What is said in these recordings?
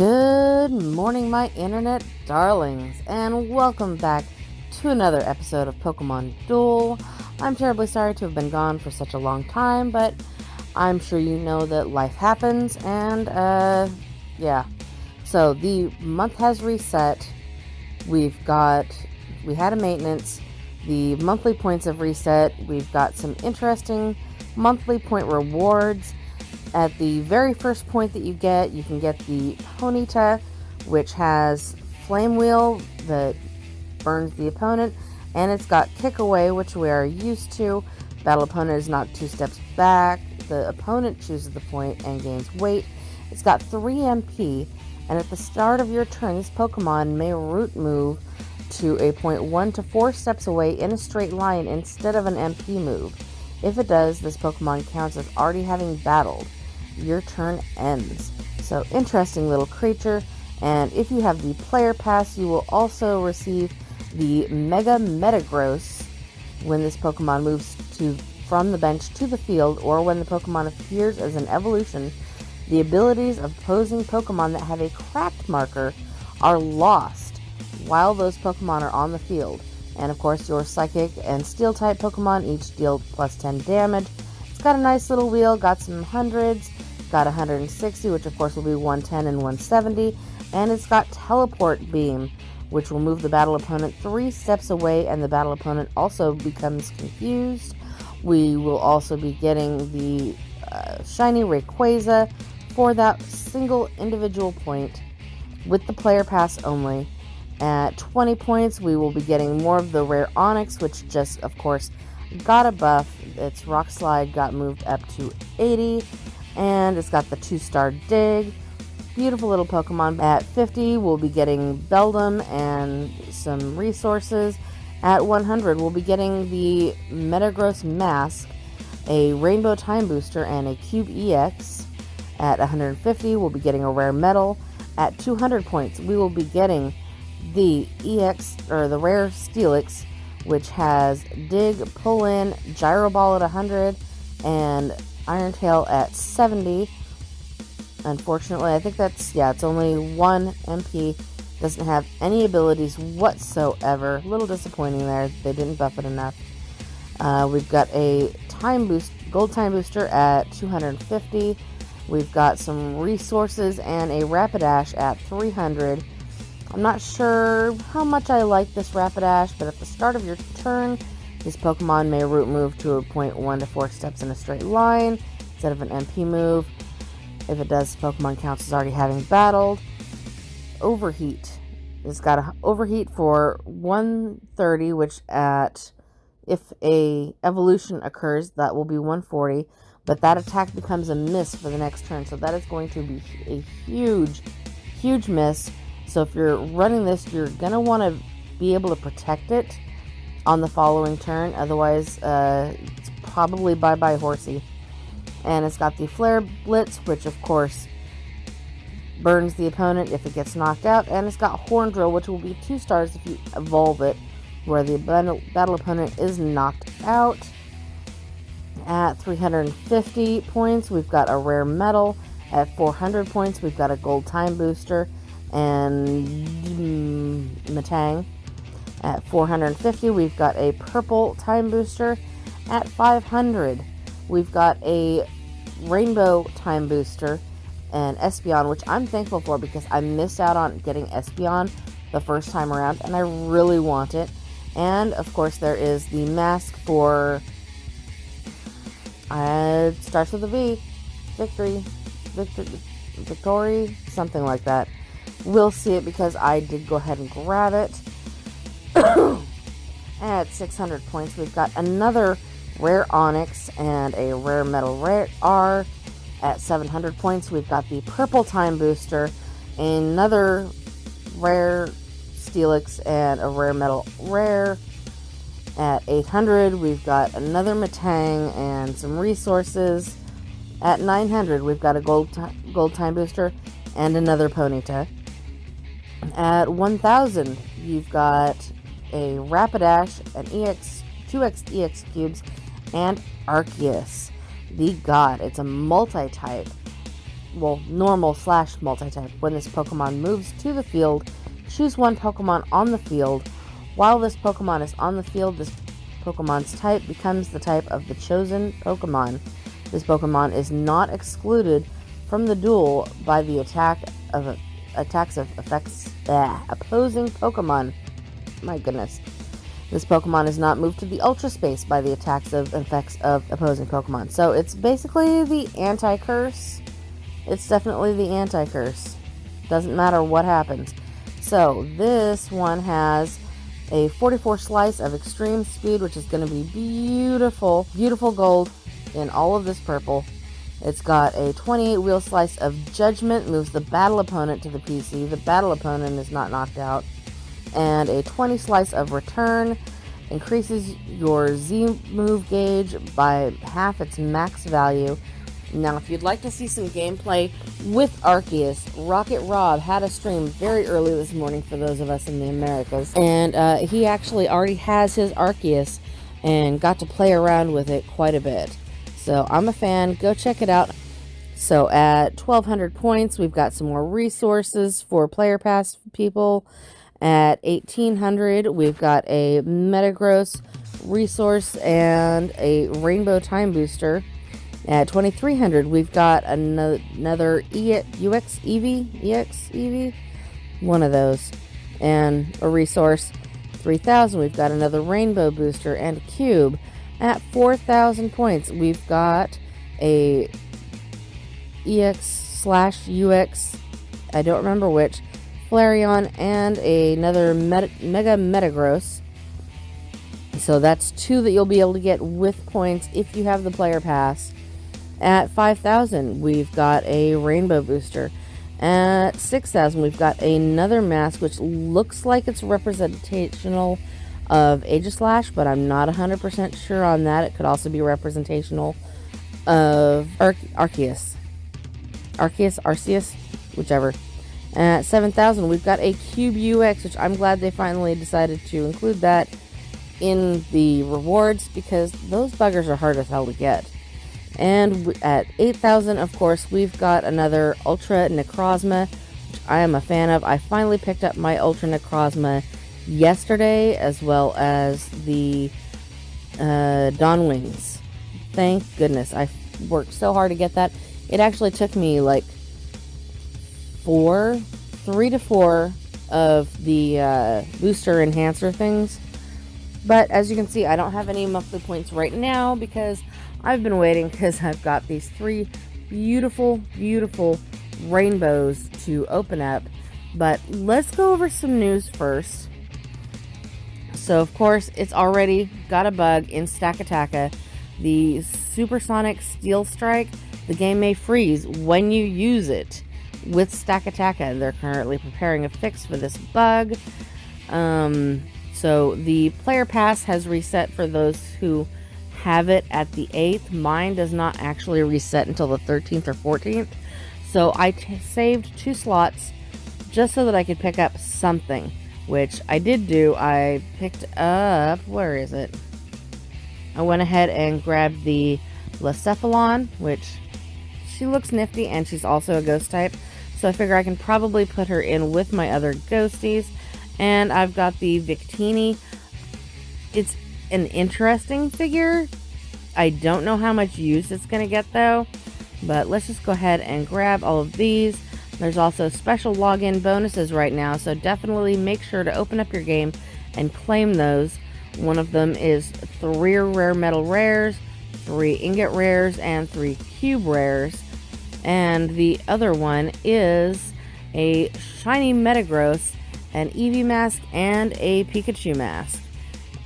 Good morning, my internet darlings, and welcome back to another episode of Pokemon Duel. I'm terribly sorry to have been gone for such a long time, but I'm sure you know that life happens, and, yeah. So, the month has reset. We had a maintenance. The monthly points have reset. We've got some interesting monthly point rewards. At the very first point that you can get the Ponyta, which has Flame Wheel that burns the opponent, and it's got Kick Away, which we are used to. Battle opponent is not 2 steps back. The opponent chooses the point and gains weight. It's got 3 MP, and at the start of your turn, this Pokemon may root move to a point 1 to 4 steps away in a straight line instead of an MP move. If it does, this Pokemon counts as already having battled. Your turn ends. So, interesting little creature. And if you have the player pass, you will also receive the Mega Metagross when this Pokemon moves from the bench to the field, or when the Pokemon appears as an evolution. The abilities of opposing Pokemon that have a cracked marker are lost while those Pokemon are on the field. And of course, your Psychic and Steel type Pokemon each deal plus 10 damage. It's got a nice little wheel, got some hundreds, got 160, which of course will be 110 and 170, and it's got Teleport Beam, which will move the battle opponent 3 steps away, and the battle opponent also becomes confused. We will also be getting the shiny Rayquaza for that single individual point with the player pass only. At 20 points, we will be getting more of the rare Onix, which just, of course, got a buff. Its Rock Slide got moved up to 80, and it's got the 2-star Dig. Beautiful little Pokemon. At 50, we'll be getting Beldum and some resources. At 100, we'll be getting the Metagross Mask, a Rainbow Time Booster, and a Cube EX. At 150, we'll be getting a rare Metal. At 200 points, we will be getting the EX, or the rare Steelix, which has Dig, Pull In, Gyro Ball at 100, and Iron Tail at 70. Unfortunately, I think it's only 1 MP. Doesn't have any abilities whatsoever. A little disappointing there. They didn't buff it enough. We've got a Gold Time Booster at 250. We've got some resources and a Rapidash at 300. I'm not sure how much I like this Rapidash, but at the start of your turn, this Pokemon may root move to a point 1 to 4 steps in a straight line instead of an MP move. If it does, Pokemon counts as already having battled. Overheat. It's got an Overheat for 130, which if a evolution occurs, that will be 140. But that attack becomes a miss for the next turn, so that is going to be a huge, huge miss. So if you're running this, you're going to want to be able to protect it on the following turn. Otherwise, it's probably bye-bye horsey. And it's got the Flare Blitz, which of course burns the opponent if it gets knocked out. And it's got Horn Drill, which will be 2 stars if you evolve it, where the battle opponent is knocked out. At 350 points, we've got a rare Metal. At 400 points, we've got a Gold Time Booster and Metang. At 450, we've got a Purple Time Booster. At 500, we've got a Rainbow Time Booster and Espeon, which I'm thankful for because I missed out on getting Espeon the first time around, and I really want it. And, of course, there is the mask for... it starts with a V. Victory, something like that. We'll see it because I did go ahead and grab it. At 600 points, we've got another rare Onix and a rare Metal Rare R. At 700 points, we've got the Purple Time Booster, another rare Steelix, and a rare Metal Rare. At 800, we've got another Metang and some resources. At 900, we've got a Gold Time Booster and another Ponyta. At 1000, you've got a Rapidash, an 2x EX Cubes, and Arceus, the God. It's a multi-type. normal / multi-type. When this Pokemon moves to the field, choose one Pokemon on the field. While this Pokemon is on the field, this Pokemon's type becomes the type of the chosen Pokemon. This Pokemon is not excluded from the duel by the attacks of opposing Pokemon. My goodness. This Pokemon is not moved to the Ultra Space by the attacks of effects of opposing Pokemon. So it's basically the anti-curse. It's definitely the anti-curse. Doesn't matter what happens. So this one has a 44 slice of extreme speed, which is going to be beautiful, beautiful gold in all of this purple. It's got a 28 wheel slice of judgment, moves the battle opponent to the PC. The battle opponent is not knocked out. And a 20 slice of return, increases your Z move gauge by half its max value. Now, if you'd like to see some gameplay with Arceus, Rocket Rob had a stream very early this morning for those of us in the Americas. And he actually already has his Arceus and got to play around with it quite a bit. So I'm a fan. Go check it out. So at 1,200 points, we've got some more resources for Player Pass people. At 1,800, we've got a Metagross resource and a Rainbow Time Booster. At 2,300, we've got another EX Eevee, one of those, and a resource. 3,000, we've got another Rainbow Booster and a Cube. At 4,000 points, we've got a EX/UX, I don't remember which, Flareon, and another Mega Metagross. So that's 2 that you'll be able to get with points if you have the Player Pass. At 5,000, we've got a Rainbow Booster. At 6,000, we've got another mask, which looks like it's representational of Aegislash, but I'm not 100% sure on that. It could also be representational of Arceus, whichever. At 7,000, we've got a Cube UX, which I'm glad they finally decided to include that in the rewards, because those buggers are hard as hell to get. And at 8,000, of course, we've got another Ultra Necrozma, which I am a fan of. I finally picked up my Ultra Necrozma yesterday, as well as the Dawn Wings. Thank goodness. I worked so hard to get that. It actually took me like 3 to 4 of the booster enhancer things. But as you can see, I don't have any monthly points right now because I've been waiting, because I've got these 3 beautiful, beautiful rainbows to open up. But let's go over some news first. So, of course, it's already got a bug in Stakataka. The Supersonic Steel Strike, the game may freeze when you use it with Stakataka. They're currently preparing a fix for this bug. So the Player Pass has reset for those who have it at the 8th. Mine does not actually reset until the 13th or 14th. So I saved 2 slots just so that I could pick up something, which I did do. I picked up, where is it? I went ahead and grabbed the Lacephalon, which she looks nifty, and she's also a ghost type. So I figure I can probably put her in with my other ghosties. And I've got the Victini. It's an interesting figure. I don't know how much use it's going to get, though. But let's just go ahead and grab all of these. There's also special login bonuses right now, so definitely make sure to open up your game and claim those. One of them is 3 rare metal rares, 3 ingot rares, and 3 cube rares. And the other one is a shiny Metagross, an Eevee mask, and a Pikachu mask.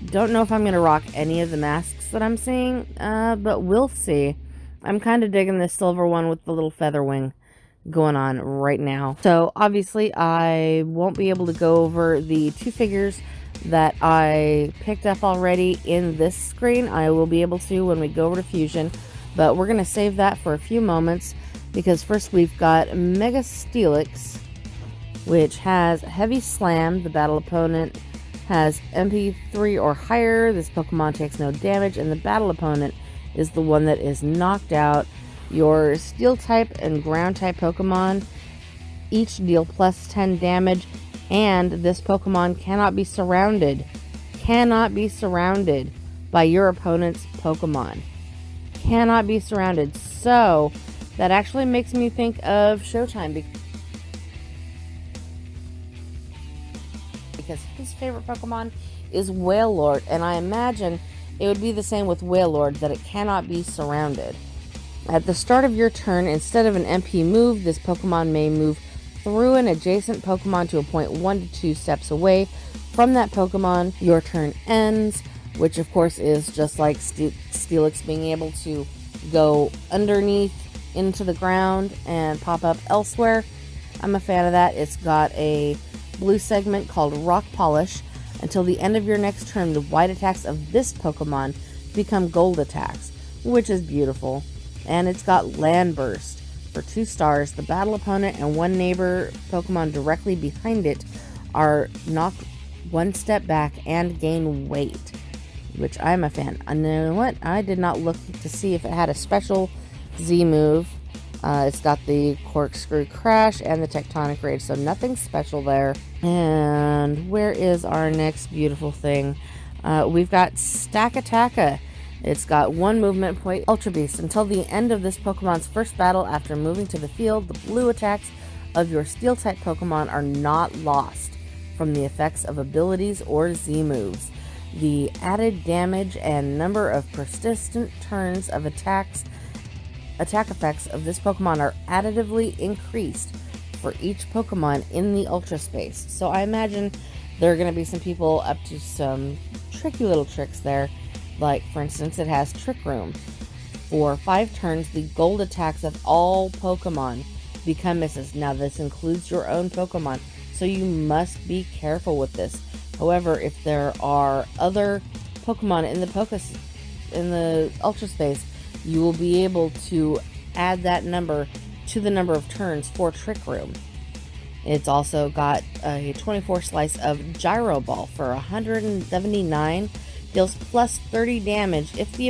Don't know if I'm going to rock any of the masks that I'm seeing, but we'll see. I'm kind of digging this silver one with the little feather wing going on right now. So obviously I won't be able to go over the 2 figures that I picked up already in this screen. I will be able to when we go over to Fusion, but we're going to save that for a few moments, because first we've got Mega Steelix, which has Heavy Slam. The battle opponent has MP3 or higher. This Pokemon takes no damage, and the battle opponent is the one that is knocked out. Your Steel type and Ground type Pokemon each deal plus 10 damage, and this Pokemon cannot be surrounded by your opponent's Pokemon. Cannot be surrounded. So that actually makes me think of Showtime, because his favorite Pokemon is Wailord, and I imagine it would be the same with Wailord, that it cannot be surrounded. At the start of your turn, instead of an MP move, this Pokemon may move through an adjacent Pokemon to a point 1 to 2 steps away from that Pokemon. Your turn ends, which of course is just like Steelix being able to go underneath into the ground and pop up elsewhere. I'm a fan of that. It's got a blue segment called Rock Polish. Until the end of your next turn, the white attacks of this Pokemon become gold attacks, which is beautiful. And it's got Land Burst. For 2 stars, the battle opponent and one neighbor Pokemon directly behind it are knocked 1 step back and gain weight, which I'm a fan. And you know what? I did not look to see if it had a special Z move. It's got the Corkscrew Crash and the Tectonic Rage, so nothing special there. And where is our next beautiful thing? We've got Stakataka. It's got 1 movement point, Ultra Beast. Until the end of this Pokemon's first battle after moving to the field, the blue attacks of your Steel-type Pokemon are not lost from the effects of abilities or Z moves. The added damage and number of persistent turns of attack effects of this Pokemon are additively increased for each Pokemon in the Ultra Space. So I imagine there are going to be some people up to some tricky little tricks there. Like, for instance, it has Trick Room. For 5 turns, the gold attacks of all Pokemon become misses. Now, this includes your own Pokemon, so you must be careful with this. However, if there are other Pokemon in the Ultra Space, you will be able to add that number to the number of turns for Trick Room. It's also got a 24 slice of Gyro Ball for 179, deals plus 30 damage if the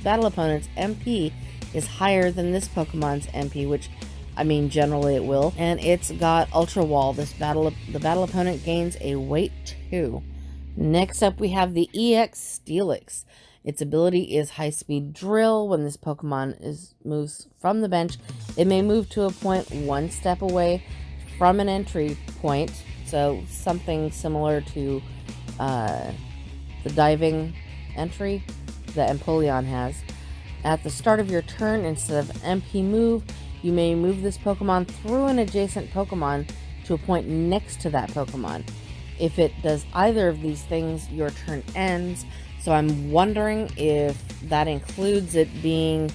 battle opponent's MP is higher than this Pokemon's MP, which, I mean, generally it will. And it's got Ultra Wall. The battle opponent gains a weight 2. Next up, we have the EX Steelix. Its ability is High Speed Drill. When this Pokemon moves from the bench, it may move to a point 1 step away from an entry point. So something similar to the diving entry that Empoleon has. At the start of your turn, instead of MP move, you may move this Pokemon through an adjacent Pokemon to a point next to that Pokemon. If it does either of these things, your turn ends. So I'm wondering if that includes it being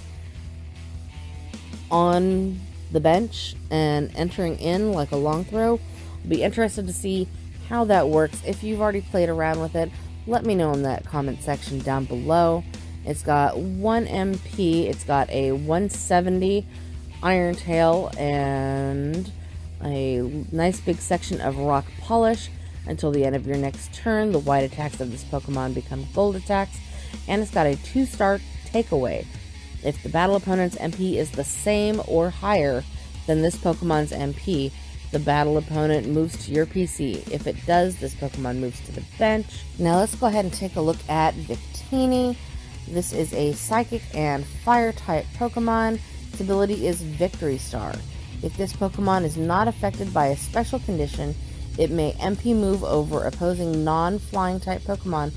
on the bench and entering in like a long throw. I'll be interested to see how that works. If you've already played around with it, let me know in that comment section down below. It's got 1 MP, it's got a 170 Iron Tail, and a nice big section of Rock Polish. Until the end of your next turn, the white attacks of this Pokemon become gold attacks, and it's got a 2-star takeaway. If the battle opponent's MP is the same or higher than this Pokemon's MP, the battle opponent moves to your PC. If it does, this Pokemon moves to the bench. Now let's go ahead and take a look at Victini. This is a Psychic and Fire type Pokemon. Its ability is Victory Star. If this Pokemon is not affected by a special condition, it may MP move over opposing non-flying type Pokemon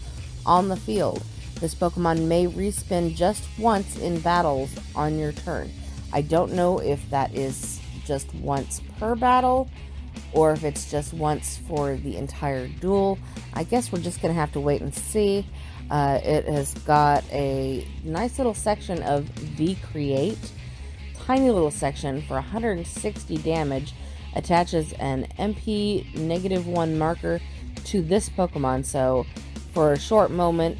on the field. This Pokemon may respin just once in battles on your turn. I don't know if that is just once per battle or if it's just once for the entire duel. I guess we're just going to have to wait and see. It has got a nice little section of V-Create. Tiny little section for 160 damage. Attaches an MP -1 marker to this Pokemon, so for a short moment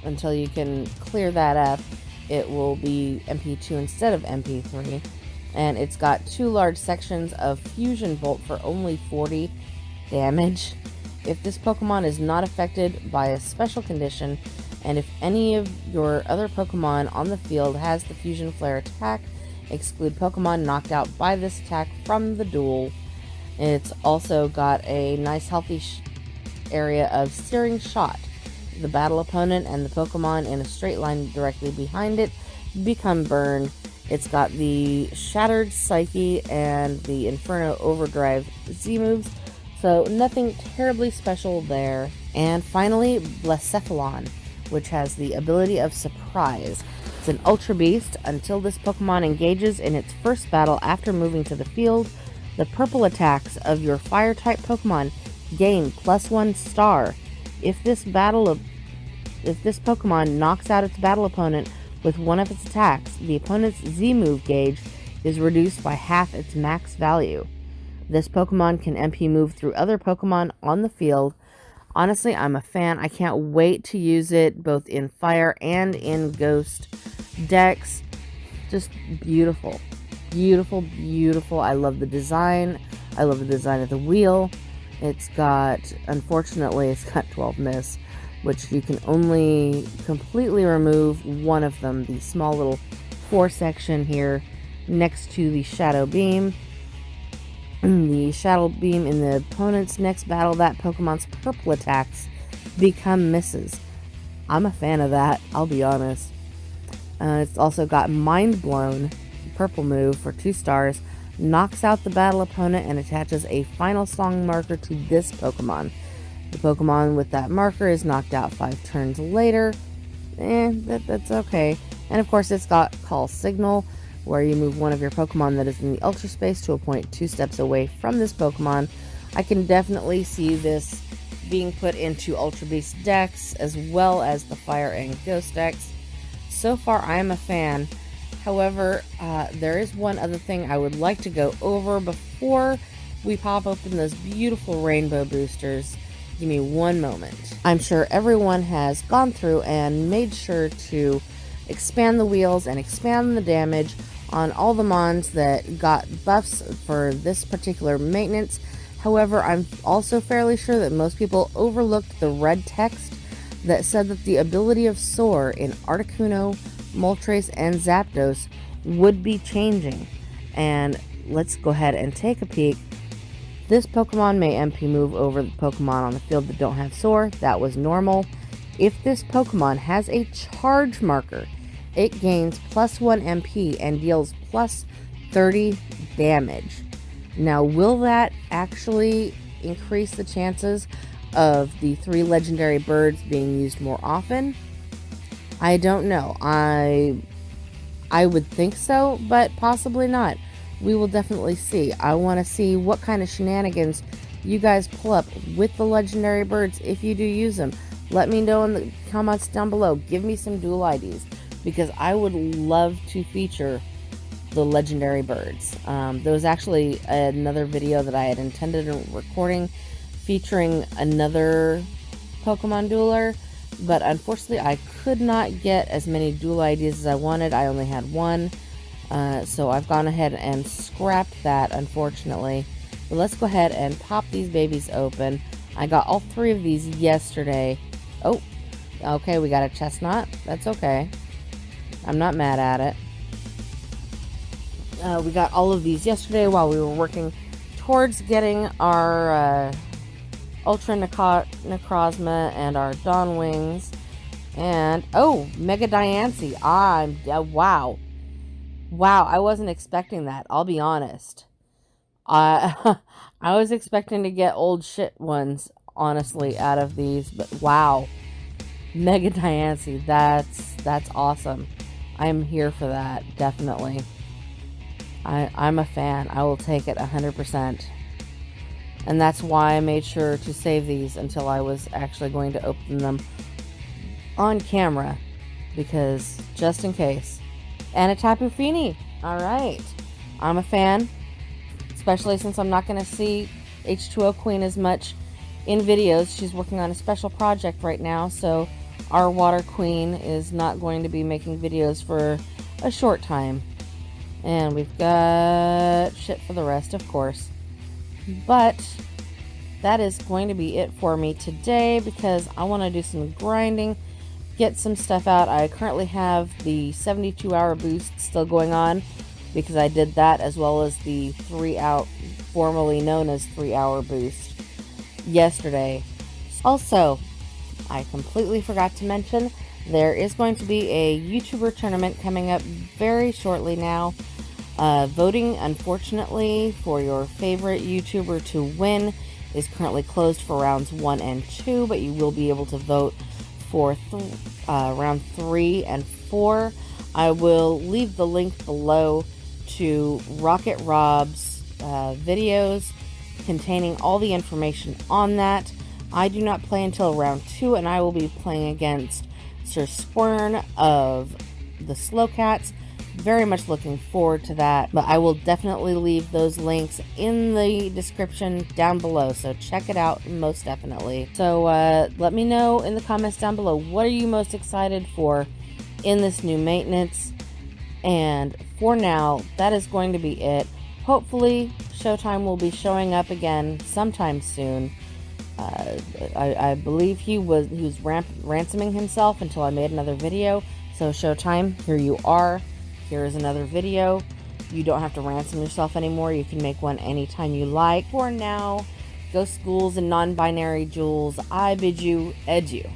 until you can clear that up, it will be MP2 instead of MP3. And it's got 2 large sections of Fusion Bolt for only 40 damage. If this Pokemon is not affected by a special condition, And if any of your other Pokemon on the field has the Fusion Flare attack, exclude Pokemon knocked out by this attack from the duel. It's also got a nice healthy area of Searing Shot. The battle opponent and the Pokemon in a straight line directly behind it become burned. It's got the Shattered Psyche and the Inferno Overdrive Z moves, so nothing terribly special there. And finally, Blacephalon, which has the ability of Surprise. It's an Ultra Beast. Until this Pokemon engages in its first battle after moving to the field, the purple attacks of your Fire-type Pokemon gain +1 star. If this Pokemon knocks out its battle opponent with one of its attacks, the opponent's Z-move gauge is reduced by half its max value. This Pokemon can MP move through other Pokemon on the field. Honestly, I'm a fan. I can't wait to use it both in Fire and in Ghost decks. Just beautiful. Beautiful, beautiful. I love the design. I love the design of the wheel. Unfortunately, it's got 12 miss, which you can only completely remove one of them, the small little 4 section here next to the Shadow Beam. The Shadow Beam in the opponent's next battle, that Pokemon's purple attacks become misses. I'm a fan of that, I'll be honest. It's also got Mind Blown, purple move for 2 stars, knocks out the battle opponent and attaches a final song marker to this Pokemon. The Pokemon with that marker is knocked out 5 turns later. That's okay. And of course it's got Call Signal, where you move one of your Pokemon that is in the Ultra Space to a point 2 steps away from this Pokemon. I can definitely see this being put into Ultra Beast decks as well as the Fire and Ghost decks. So far I am a fan. However, there is one other thing I would like to go over before we pop open those beautiful rainbow boosters. Give me one moment. I'm sure everyone has gone through and made sure to expand the wheels and expand the damage on all the mons that got buffs for this particular maintenance. However, I'm also fairly sure that most people overlooked the red text that said that the ability of Soar in Articuno, Moltres, and Zapdos would be changing. And let's go ahead and take a peek. This Pokemon may MP move over the Pokemon on the field that don't have Soar. That was normal. If this Pokemon has a charge marker, it gains +1 MP and deals +30 damage. Now, will that actually increase the chances of the 3 legendary birds being used more often? I don't know. I would think so, but possibly not. We will definitely see. I want to see what kind of shenanigans you guys pull up with the legendary birds if you do use them. Let me know in the comments down below. Give me some duel IDs, because I would love to feature the legendary birds. There was actually another video that I had intended on recording featuring another Pokemon dueler, but unfortunately I could not get as many duel IDs as I wanted. I only had one, so I've gone ahead and scrapped that, unfortunately. But let's go ahead and pop these babies open. I got all 3 of these yesterday. Oh, okay, we got a Chestnut. That's okay. I'm not mad at it. We got all of these yesterday while we were working towards getting our Ultra Necrozma and our Dawn Wings. And, oh, Mega Diancie. Wow. Wow, I wasn't expecting that. I'll be honest. I was expecting to get old shit ones, honestly, out of these. But, wow. Mega Diancie. That's awesome. I'm here for that, definitely. I'm a fan. I will take it 100%. And that's why I made sure to save these until I was actually going to open them on camera, because just in case. And a Tapu Fini. Alright. I'm a fan, especially since I'm not going to see H2O Queen as much in videos. She's working on a special project right now, so our Water Queen is not going to be making videos for a short time. And we've got shit for the rest, of course. But that is going to be it for me today, because I want to do some grinding, get some stuff out. I currently have the 72-hour boost still going on because I did that, as well as the 3-hour, formerly known as 3-hour boost, yesterday. Also, I completely forgot to mention, there is going to be a YouTuber tournament coming up very shortly now. Voting, unfortunately, for your favorite YouTuber to win is currently closed for rounds 1 and 2, but you will be able to vote for round 3 and 4. I will leave the link below to Rocket Rob's videos containing all the information on that. I do not play until round 2, and I will be playing against Sir Squirn of the Slow Cats. Very much looking forward to that, but I will definitely leave those links in the description down below, so check it out most definitely. So let me know in the comments down below, what are you most excited for in this new maintenance? And for now, that is going to be it. Hopefully Showtime will be showing up again sometime soon. I believe he was ransoming himself until I made another video. So Showtime, here you are. Here is another video. You don't have to ransom yourself anymore. You can make one anytime you like. For now, ghost ghouls and non-binary jewels, I bid you adieu.